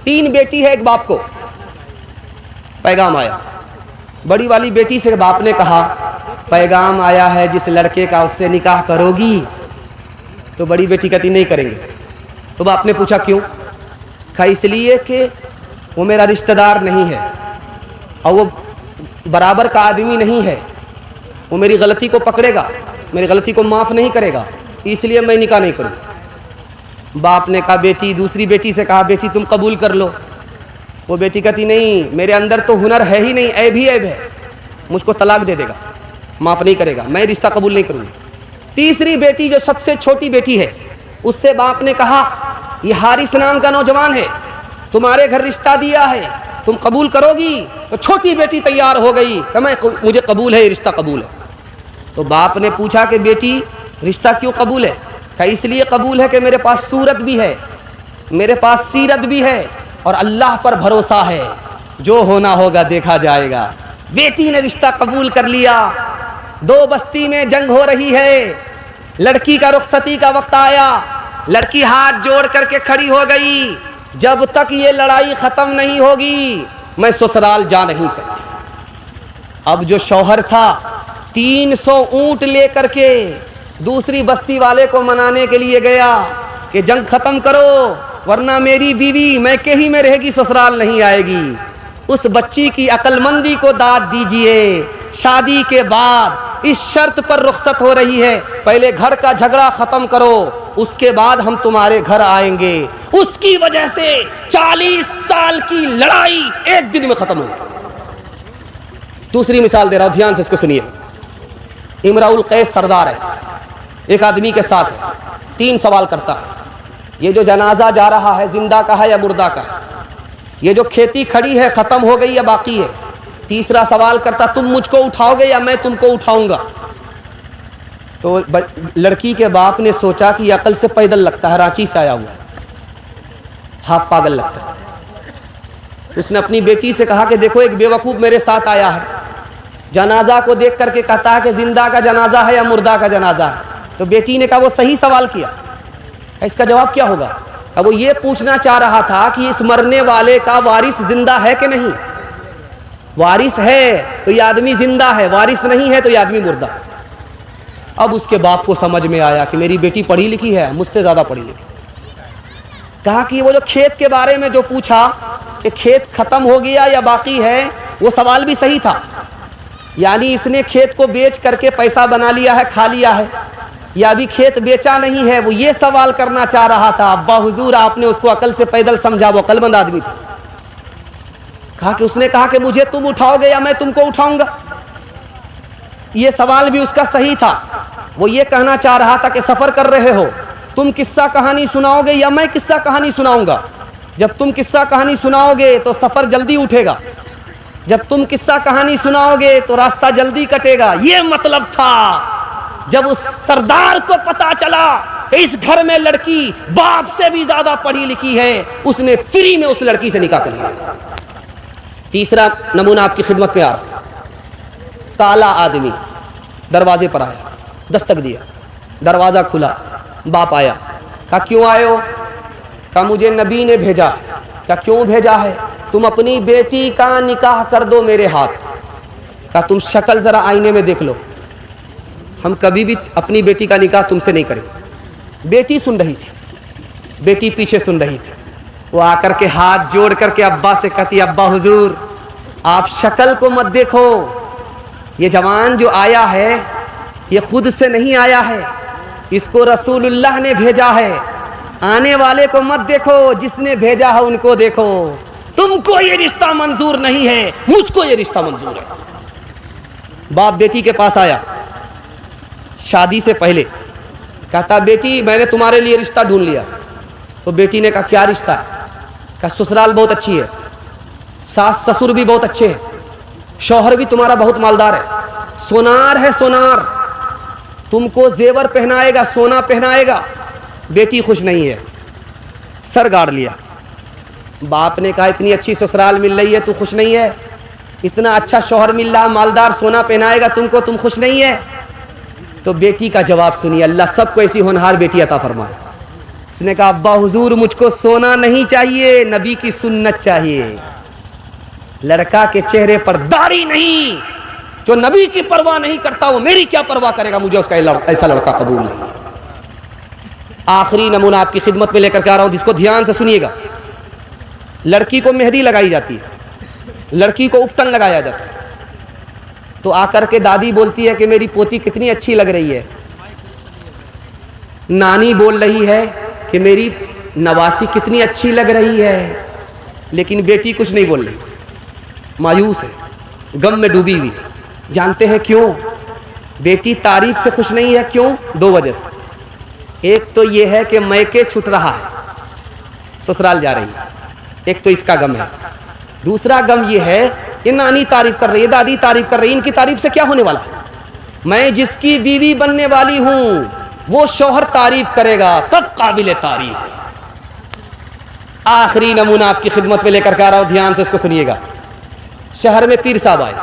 3 बेटी है एक बाप को। पैगाम आया, बड़ी वाली बेटी से बाप ने कहा पैगाम आया है जिस लड़के का उससे निकाह करोगी? तो बड़ी बेटी कहती नहीं करेंगे। तो बाप ने पूछा क्यों? कहा इसलिए कि वो मेरा रिश्तेदार नहीं है और वो बराबर का आदमी नहीं है, वो मेरी गलती को पकड़ेगा, मेरी गलती को माफ़ नहीं करेगा, इसलिए मैं निकाह नहीं करूँ। बाप ने कहा बेटी, दूसरी बेटी से कहा बेटी तुम कबूल कर लो। वो बेटी कहती नहीं, मेरे अंदर तो हुनर है ही नहीं, ऐब ही ऐब है, मुझको तलाक दे देगा, माफ़ नहीं करेगा, मैं रिश्ता कबूल नहीं करूँगी। तीसरी बेटी जो सबसे छोटी बेटी है, उससे बाप ने कहा ये हारिस नाम का नौजवान है, तुम्हारे घर रिश्ता दिया है, तुम कबूल करोगी? तो छोटी बेटी तैयार हो गई कि मैं मुझे कबूल है, ये रिश्ता कबूल है। तो बाप ने पूछा कि बेटी रिश्ता क्यों कबूल है? कहा इसलिए कबूल है कि मेरे पास सूरत भी है, मेरे पास सीरत भी है और अल्लाह पर भरोसा है, जो होना होगा देखा जाएगा। बेटी ने रिश्ता कबूल कर लिया। 2 बस्ती में जंग हो रही है, लड़की का रुखसती का वक्त आया, लड़की हाथ जोड़ करके खड़ी हो गई, जब तक ये लड़ाई ख़त्म नहीं होगी मैं ससुराल जा नहीं सकती। अब जो शौहर था 300 ऊँट लेकर के दूसरी बस्ती वाले को मनाने के लिए गया कि जंग ख़त्म करो वरना मेरी बीवी मैके ही में रहेगी, ससुराल नहीं आएगी। उस बच्ची की अक्लमंदी को दाद दीजिए। शादी के बाद इस शर्त पर रुखसत हो रही है, पहले घर का झगड़ा ख़त्म करो, उसके बाद हम तुम्हारे घर आएंगे। उसकी वजह से 40 साल की लड़ाई एक दिन में ख़त्म हो गई। दूसरी मिसाल दे रहा हूँ, ध्यान से इसको सुनिए। इमराउल कैस सरदार है, एक आदमी के साथ 3 सवाल करता है, ये जो जनाजा जा रहा है जिंदा का है या मुर्दा का है? ये जो खेती खड़ी है ख़त्म हो गई या बाकी है? तीसरा सवाल करता, तुम मुझको उठाओगे या मैं तुमको उठाऊंगा? तो लड़की के बाप ने सोचा कि अकल से पैदल लगता है, रांची से आया हुआ है, हाफ पागल लगता है। उसने अपनी बेटी से कहा कि देखो एक बेवकूफ़ मेरे साथ आया है, जनाजा को देख करके कहता है कि जिंदा का जनाजा है या मुर्दा का जनाजा है। तो बेटी ने कहा वो सही सवाल किया, इसका जवाब क्या होगा? अब वो ये पूछना चाह रहा था कि इस मरने वाले का वारिस जिंदा है कि नहीं। वारिस है तो ये आदमी जिंदा है, वारिस नहीं है तो ये आदमी मुर्दा। अब उसके बाप को समझ में आया कि मेरी बेटी पढ़ी लिखी है, मुझसे ज़्यादा पढ़ी लिखी। कहा कि वो जो खेत के बारे में जो पूछा कि खेत ख़त्म हो गया या बाकी है, वो सवाल भी सही था। यानी इसने खेत को बेच करके पैसा बना लिया है, खा लिया है, या अभी खेत बेचा नहीं है, वो ये सवाल करना चाह रहा था। अब्बा हुजूर आपने उसको अकल से पैदल समझा, वो अकलमंद आदमी था। कहा कि उसने कहा कि मुझे तुम उठाओगे या मैं तुमको उठाऊंगा? ये सवाल भी उसका सही था। वो ये कहना चाह रहा था कि सफ़र कर रहे हो, तुम किस्सा कहानी सुनाओगे या मैं किस्सा कहानी सुनाऊंगा? जब तुम किस्सा कहानी सुनाओगे तो सफ़र जल्दी उठेगा, जब तुम किस्सा कहानी सुनाओगे तो रास्ता जल्दी कटेगा। ये मतलब था। जब उस सरदार को पता चला कि इस घर में लड़की बाप से भी ज़्यादा पढ़ी लिखी है, उसने फ्री में उस लड़की से निकाह कर लिया। तीसरा नमूना आपकी खिदमत में आ रहा। काला आदमी दरवाजे पर आया, दस्तक दिया, दरवाज़ा खुला, बाप आया। कहा क्यों आए हो? कहा मुझे नबी ने भेजा। कहा क्यों भेजा है? तुम अपनी बेटी का निकाह कर दो मेरे हाथ। कहा तुम शक्ल ज़रा आईने में देख लो, हम कभी भी अपनी बेटी का निकाह तुमसे नहीं करेंगे। बेटी सुन रही थी, बेटी पीछे सुन रही थी। वो आकर के हाथ जोड़ करके अब्बा से कहती, अब्बा हुजूर आप शक्ल को मत देखो, ये जवान जो आया है ये खुद से नहीं आया है, इसको रसूलुल्लाह ने भेजा है। आने वाले को मत देखो, जिसने भेजा है उनको देखो। तुमको ये रिश्ता मंजूर नहीं है, मुझको ये रिश्ता मंजूर है। बाप बेटी के पास आया शादी से पहले, कहता बेटी मैंने तुम्हारे लिए रिश्ता ढूंढ लिया। तो बेटी ने कहा क्या रिश्ता है? कहा ससुराल बहुत अच्छी है, सास ससुर भी बहुत अच्छे हैं, शौहर भी तुम्हारा बहुत मालदार है, सोनार है सोनार, तुमको जेवर पहनाएगा, सोना पहनाएगा। बेटी खुश नहीं है, सर गाड़ लिया। बाप ने कहा इतनी अच्छी ससुराल मिल रही है, तू खुश नहीं है? इतना अच्छा शौहर मिल रहा, मालदार, सोना पहनाएगा तुमको, तुम खुश नहीं है? तो बेटी का जवाब सुनिए, अल्लाह सबको ऐसी होनहार बेटी अता फरमाए। उसने कहा अब्बा हुजूर मुझको सोना नहीं चाहिए, नबी की सुन्नत चाहिए। लड़का के चेहरे पर दाढ़ी नहीं, जो नबी की परवाह नहीं करता वो मेरी क्या परवाह करेगा, मुझे उसका ऐसा लड़का कबूल नहीं। आखिरी नमूना आपकी खिदमत में लेकर के आ रहा हूं, जिसको ध्यान से सुनिएगा। लड़की को मेहंदी लगाई जाती है, लड़की को उपटन लगाया जाता है, तो आकर के दादी बोलती है कि मेरी पोती कितनी अच्छी लग रही है। नानी बोल रही है कि मेरी नवासी कितनी अच्छी लग रही है, लेकिन बेटी कुछ नहीं बोल रही, मायूस है, गम में डूबी हुई है। जानते हैं क्यों? बेटी तारीफ से खुश नहीं है। क्यों? दो वजह से। एक तो ये है कि मैके छूट रहा है, ससुराल जा रही है, एक तो इसका गम है। दूसरा गम ये है कि नानी तारीफ कर रही है, दादी तारीफ कर रही है, इनकी तारीफ से क्या होने वाला है? मैं जिसकी बीवी बनने वाली हूं वो शौहर तारीफ करेगा तब काबिल तारीफ है। आखिरी नमूना आपकी खिदमत में लेकर के आ रहा हूं, ध्यान से इसको सुनिएगा। शहर में पीर साहब आए,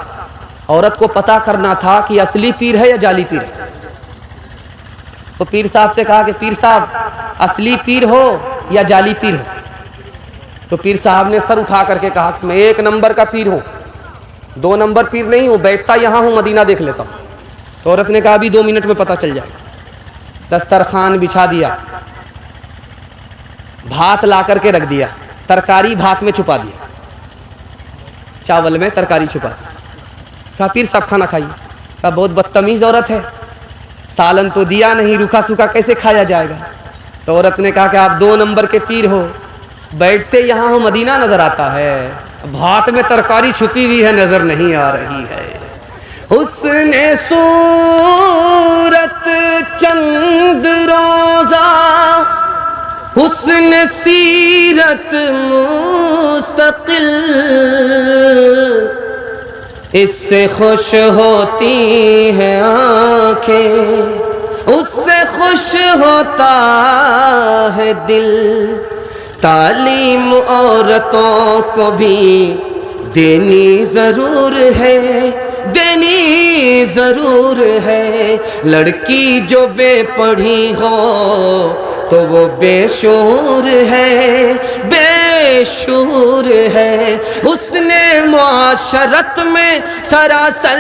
औरत को पता करना था कि असली पीर है या जाली पीर है। तो पीर साहब से कहा कि पीर साहब असली पीर हो या जाली पीर हो? तो पीर साहब ने सर उठा करके कहा कि मैं 1 नंबर का पीर हूं, 2 नंबर पीर नहीं हूं, बैठता यहां हूं, मदीना देख लेता हूं। तो औरत ने कहा अभी 2 मिनट में पता चल जाएगा। दस्तरखान बिछा दिया, भात ला करके रख दिया, तरकारी भात में छुपा दिया, चावल में तरकारी छुपा दी। कहा पीर साहब खाना खाइए। कहा बहुत बदतमीज औरत है, सालन तो दिया नहीं, रूखा सूखा कैसे खाया जाएगा? तो औरत ने कहा कि आप 2 नंबर के पीर हो, बैठते यहाँ हो, मदीना नजर आता है, भात में तरकारी छुपी हुई है, नजर नहीं आ रही है। हुस्ने सूरत चंद रोजा, हुस्न सीरत मुस्तकिल, इससे खुश होती हैं आंखें, उससे खुश होता है दिल। तालीम औरतों को भी देनी जरूर है, देनी जरूर है। लड़की जो बेपढ़ी हो तो वो बेशूर है, बेशूर है। उसने मुआशरत में सरासर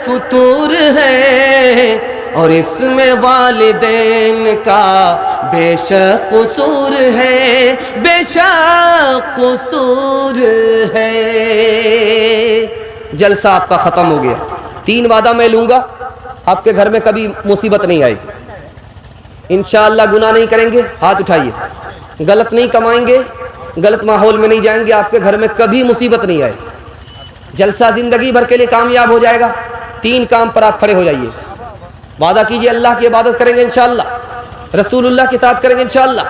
फुतूर है, और इसमें वालिदैन का बेशक कसूर है, बेशक कसूर है। जलसा आपका ख़त्म हो गया। 3 वादा मैं लूँगा, आपके घर में कभी मुसीबत नहीं आएगी इंशाअल्लाह। गुनाह नहीं करेंगे, हाथ उठाइए। गलत नहीं कमाएंगे, गलत माहौल में नहीं जाएंगे, आपके घर में कभी मुसीबत नहीं आएगी। जलसा ज़िंदगी भर के लिए कामयाब हो जाएगा। 3 काम पर आप खड़े हो जाइए। वादा कीजिए अल्लाह की इबादत करेंगे इंशाअल्लाह, रसूलुल्लाह की इताअत करेंगे इंशाअल्लाह,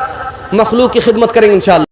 मखलूक की खिदमत करेंगे इंशाअल्लाह।